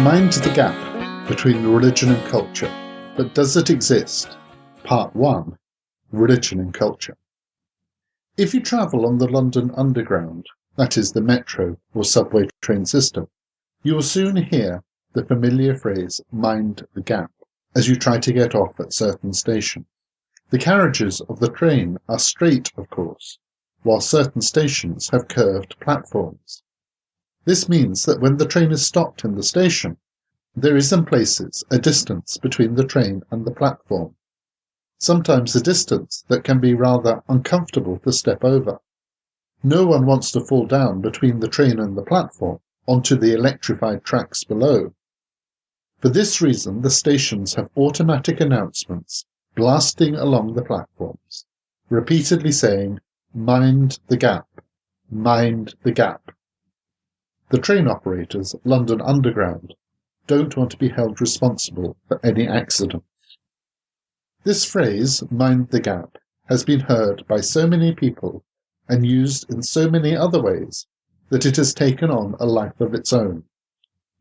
Mind the gap between religion and culture, but does it exist? Part 1. Religion and Culture. If you travel on the London Underground, that is the metro or subway train system, you will soon hear the familiar phrase "mind the gap" as you try to get off at certain stations. The carriages of the train are straight, of course, while certain stations have curved platforms. This means that when the train is stopped in the station, there is in places a distance between the train and the platform, sometimes a distance that can be rather uncomfortable to step over. No one wants to fall down between the train and the platform onto the electrified tracks below. For this reason, the stations have automatic announcements blasting along the platforms, repeatedly saying, "Mind the gap, mind the gap." The train operators at London Underground don't want to be held responsible for any accidents. This phrase, "mind the gap," has been heard by so many people and used in so many other ways that it has taken on a life of its own.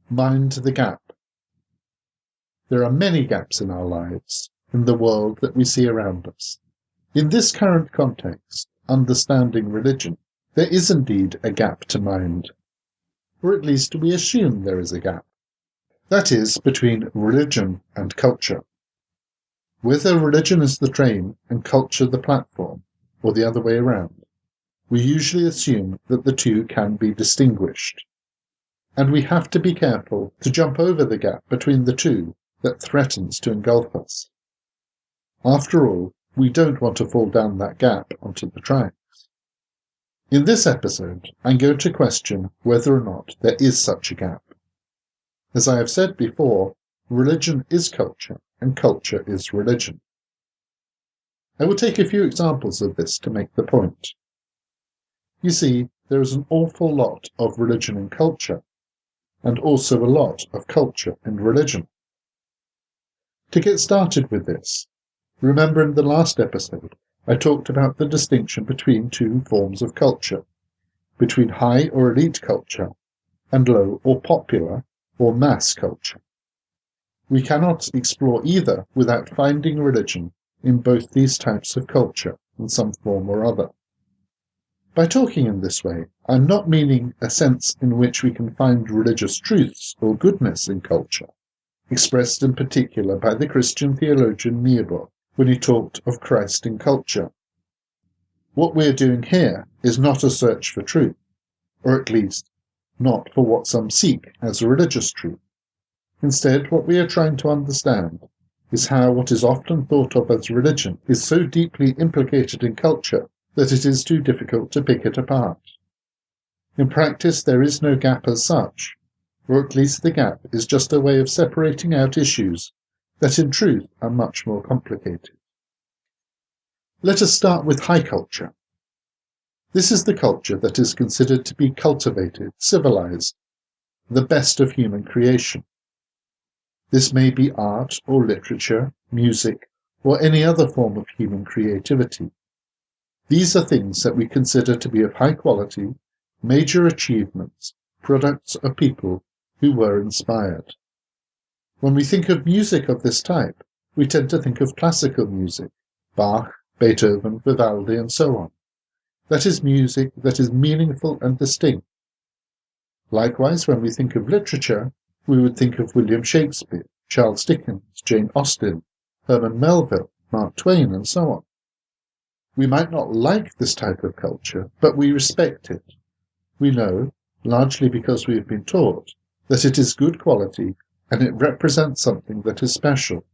Mind the gap. There are many gaps in our lives, in the world that we see around us. In this current context, understanding religion, there is indeed a gap to mind. Or at least we assume there is a gap. That is, between religion and culture. Whether religion is the train and culture the platform, or the other way around, we usually assume that the two can be distinguished. And we have to be careful to jump over the gap between the two that threatens to engulf us. After all, we don't want to fall down that gap onto the tracks. In this episode, I'm going to question whether or not there is such a gap. As I have said before, religion is culture, and culture is religion. I will take a few examples of this to make the point. You see, there is an awful lot of religion in culture, and also a lot of culture in religion. To get started with this, remember in the last episode I talked about the distinction between two forms of culture, between high or elite culture and low or popular or mass culture. We cannot explore either without finding religion in both these types of culture in some form or other. By talking in this way, I'm not meaning a sense in which we can find religious truths or goodness in culture, expressed in particular by the Christian theologian Niebuhr when he talked of Christ in culture. What we're doing here is not a search for truth, or at least not for what some seek as a religious truth. Instead, what we are trying to understand is how what is often thought of as religion is so deeply implicated in culture that it is too difficult to pick it apart. In practice, there is no gap as such, or at least the gap is just a way of separating out issues that in truth are much more complicated. Let us start with high culture. This is the culture that is considered to be cultivated, civilized, the best of human creation. This may be art or literature, music, or any other form of human creativity. These are things that we consider to be of high quality, major achievements, products of people who were inspired. When we think of music of this type, we tend to think of classical music, Bach, Beethoven, Vivaldi, and so on. That is music that is meaningful and distinct. Likewise, when we think of literature, we would think of William Shakespeare, Charles Dickens, Jane Austen, Herman Melville, Mark Twain, and so on. We might not like this type of culture, but we respect it. We know, largely because we have been taught, that it is good quality and it represents something that is special.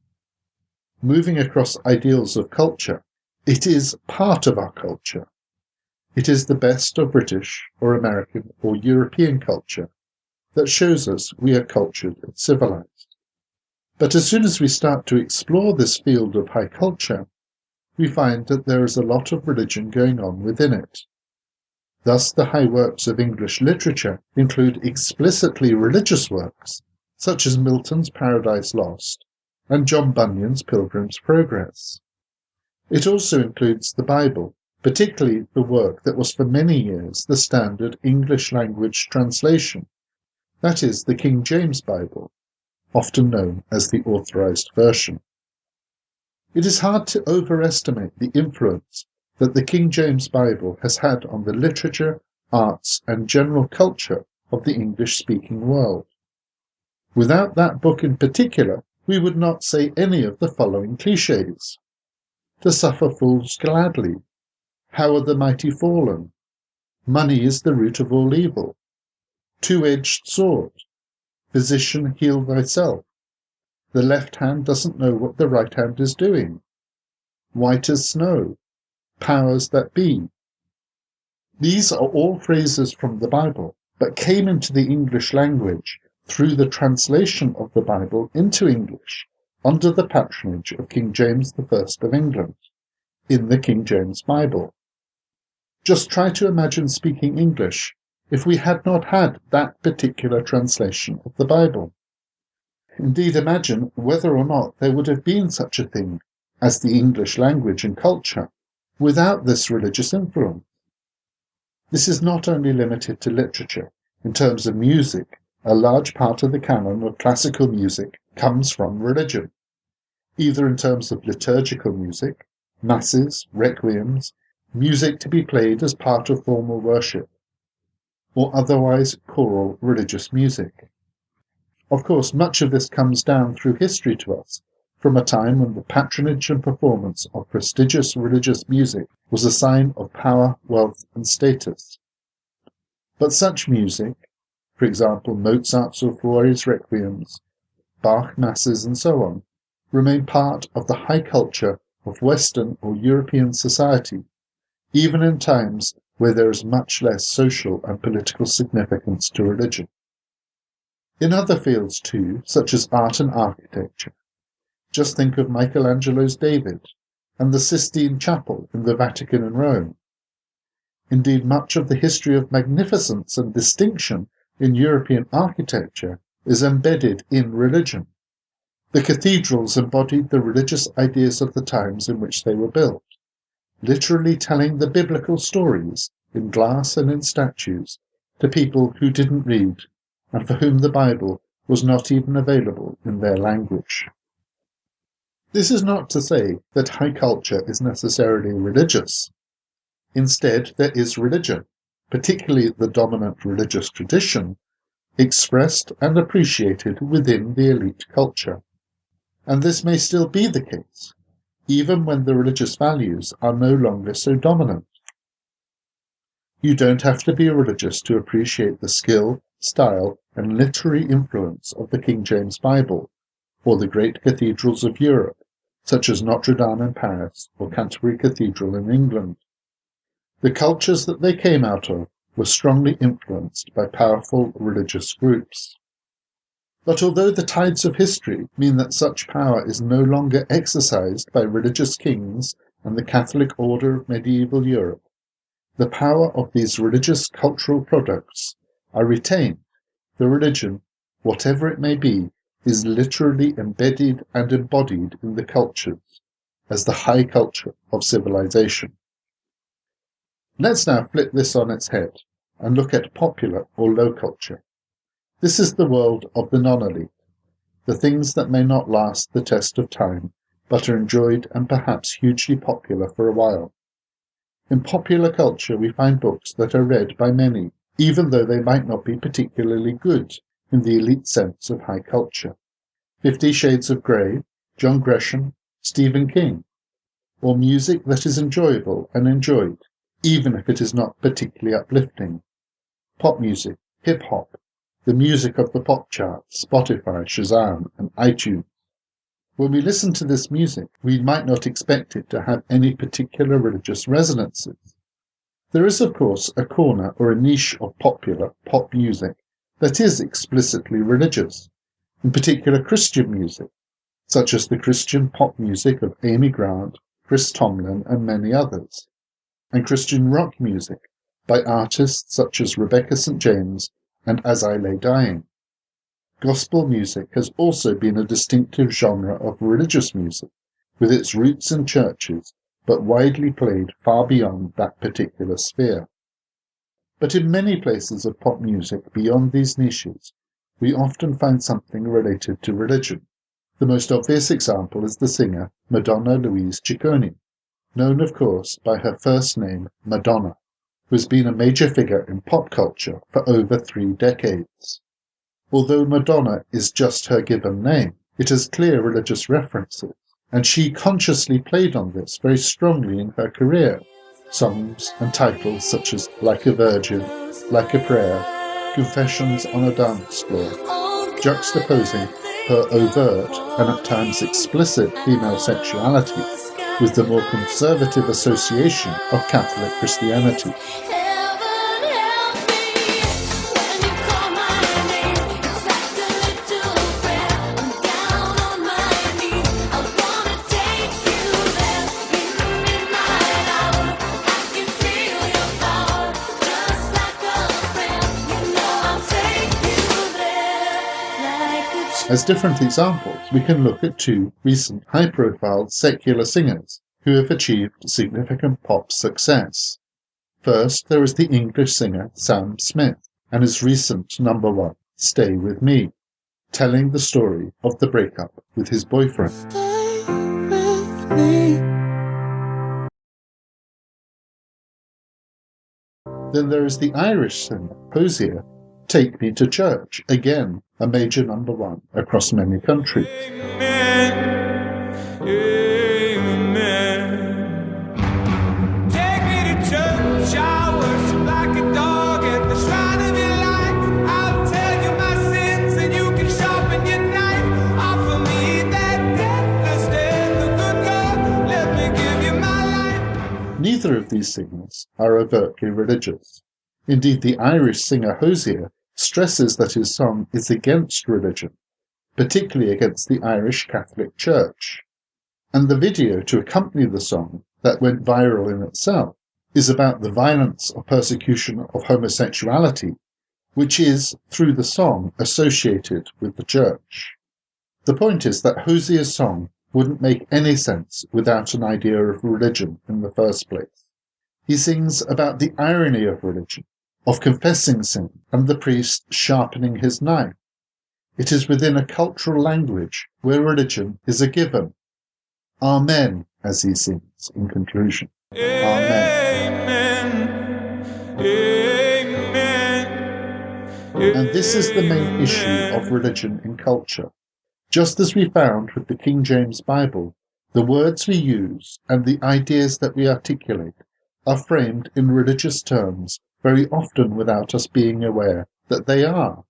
Moving across ideals of culture, it is part of our culture. It is the best of British or American or European culture that shows us we are cultured and civilized. But as soon as we start to explore this field of high culture, we find that there is a lot of religion going on within it. Thus, the high works of English literature include explicitly religious works, such as Milton's Paradise Lost and John Bunyan's Pilgrim's Progress. It also includes the Bible, particularly the work that was for many years the standard English language translation, that is, the King James Bible, often known as the Authorized Version. It is hard to overestimate the influence that the King James Bible has had on the literature, arts, and general culture of the English-speaking world. Without that book in particular, we would not say any of the following cliches. To suffer fools gladly. How are the mighty fallen? Money is the root of all evil. Two-edged sword. Physician, heal thyself. The left hand doesn't know what the right hand is doing. White as snow. Powers that be. These are all phrases from the Bible, but came into the English language through the translation of the Bible into English under the patronage of King James I of England, in the King James Bible. Just try to imagine speaking English if we had not had that particular translation of the Bible. Indeed, imagine whether or not there would have been such a thing as the English language and culture without this religious influence. This is not only limited to literature. In terms of music, a large part of the canon of classical music comes from religion, either in terms of liturgical music, masses, requiems, music to be played as part of formal worship, or otherwise choral religious music. Of course, much of this comes down through history to us, from a time when the patronage and performance of prestigious religious music was a sign of power, wealth, and status. But such music, for example Mozart's or Flori's requiems, Bach masses, and so on, remain part of the high culture of Western or European society, even in times where there is much less social and political significance to religion. In other fields too, such as art and architecture, just think of Michelangelo's David and the Sistine Chapel in the Vatican in Rome. Indeed, much of the history of magnificence and distinction in European architecture is embedded in religion. The cathedrals embodied the religious ideas of the times in which they were built, literally telling the biblical stories in glass and in statues to people who didn't read and for whom the Bible was not even available in their language. This is not to say that high culture is necessarily religious. Instead, there is religion, particularly the dominant religious tradition, expressed and appreciated within the elite culture. And this may still be the case, even when the religious values are no longer so dominant. You don't have to be religious to appreciate the skill, style, and literary influence of the King James Bible, or the great cathedrals of Europe, such as Notre Dame in Paris or Canterbury Cathedral in England. The cultures that they came out of were strongly influenced by powerful religious groups. But although the tides of history mean that such power is no longer exercised by religious kings and the Catholic order of medieval Europe, the power of these religious cultural products are retained. The religion, whatever it may be, is literally embedded and embodied in the cultures as the high culture of civilization. Let's now flip this on its head and look at popular or low culture. This is the world of the non-elite, the things that may not last the test of time, but are enjoyed and perhaps hugely popular for a while. In popular culture we find books that are read by many, even though they might not be particularly good in the elite sense of high culture. 50 Shades of Grey, John Grisham, Stephen King, or music that is enjoyable and enjoyed, even if it is not particularly uplifting. Pop music, hip-hop, the music of the pop charts, Spotify, Shazam, and iTunes. When we listen to this music, we might not expect it to have any particular religious resonances. There is, of course, a corner or a niche of popular pop music that is explicitly religious, in particular Christian music, such as the Christian pop music of Amy Grant, Chris Tomlin, and many others, and Christian rock music by artists such as Rebecca St. James and As I Lay Dying. Gospel music has also been a distinctive genre of religious music, with its roots in churches, but widely played far beyond that particular sphere. But in many places of pop music beyond these niches, we often find something related to religion. The most obvious example is the singer Madonna Louise Ciccone, known of course by her first name Madonna, who has been a major figure in pop culture for over 3 decades. Although Madonna is just her given name, it has clear religious references, and she consciously played on this very strongly in her career. Songs and titles such as Like a Virgin, Like a Prayer, Confessions on a Dance Floor, juxtaposing her overt and at times explicit female sexuality with the more conservative association of Catholic Christianity. As different examples, we can look at 2 recent high-profile secular singers who have achieved significant pop success. First, there is the English singer Sam Smith and his recent #1, Stay With Me, telling the story of the breakup with his boyfriend. Stay with me. Then there is the Irish singer Hosier, Take Me to Church, again a major #1 across many countries. Amen. Amen. Take me to church, I worship like a dog at the shrine of your life. I'll tell you my sins and you can sharpen your knife. Offer me that deathless death, the good God, let me give you my life. Neither of these singers are overtly religious. Indeed, the Irish singer Hosier stresses that his song is against religion, particularly against the Irish Catholic Church. And the video to accompany the song, that went viral in itself, is about the violence or persecution of homosexuality, which is, through the song, associated with the church. The point is that Hosier's song wouldn't make any sense without an idea of religion in the first place. He sings about the irony of religion, of confessing sin, and the priest sharpening his knife. It is within a cultural language where religion is a given. Amen, as he sings in conclusion. Amen. Amen. And this is the main issue of religion in culture. Just as we found with the King James Bible, the words we use and the ideas that we articulate are framed in religious terms very often without us being aware that they are.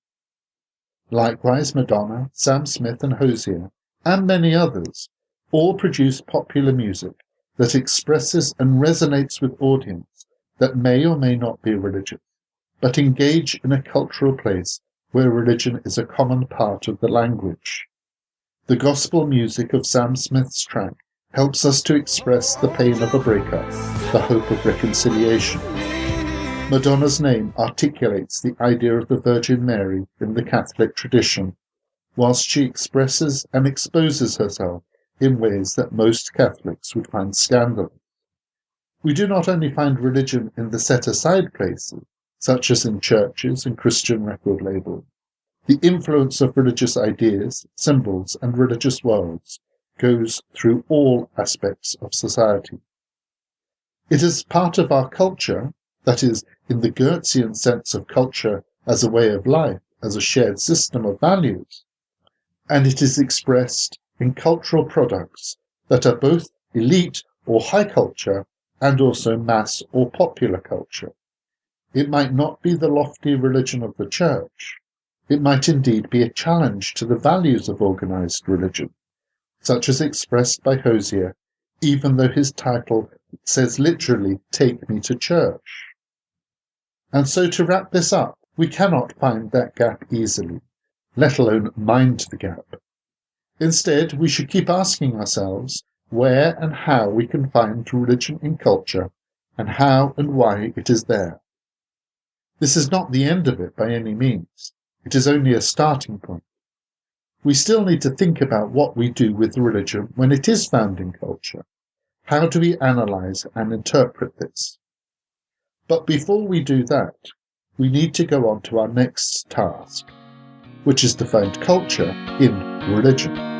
Likewise, Madonna, Sam Smith and Hosier, and many others, all produce popular music that expresses and resonates with audience that may or may not be religious, but engage in a cultural place where religion is a common part of the language. The gospel music of Sam Smith's track helps us to express the pain of a breakup, the hope of reconciliation. Madonna's name articulates the idea of the Virgin Mary in the Catholic tradition, whilst she expresses and exposes herself in ways that most Catholics would find scandalous. We do not only find religion in the set-aside places, such as in churches and Christian record labels. The influence of religious ideas, symbols, and religious worlds goes through all aspects of society. It is part of our culture, that is, in the Goethean sense of culture as a way of life, as a shared system of values, and it is expressed in cultural products that are both elite or high culture and also mass or popular culture. It might not be the lofty religion of the church. It might indeed be a challenge to the values of organized religion, such as expressed by Hosier, even though his title says literally, "Take me to church." And so to wrap this up, we cannot find that gap easily, let alone mind the gap. Instead, we should keep asking ourselves where and how we can find religion in culture, and how and why it is there. This is not the end of it by any means. It is only a starting point. We still need to think about what we do with religion when it is found in culture. How do we analyze and interpret this? But before we do that, we need to go on to our next task. which is to find culture in religion.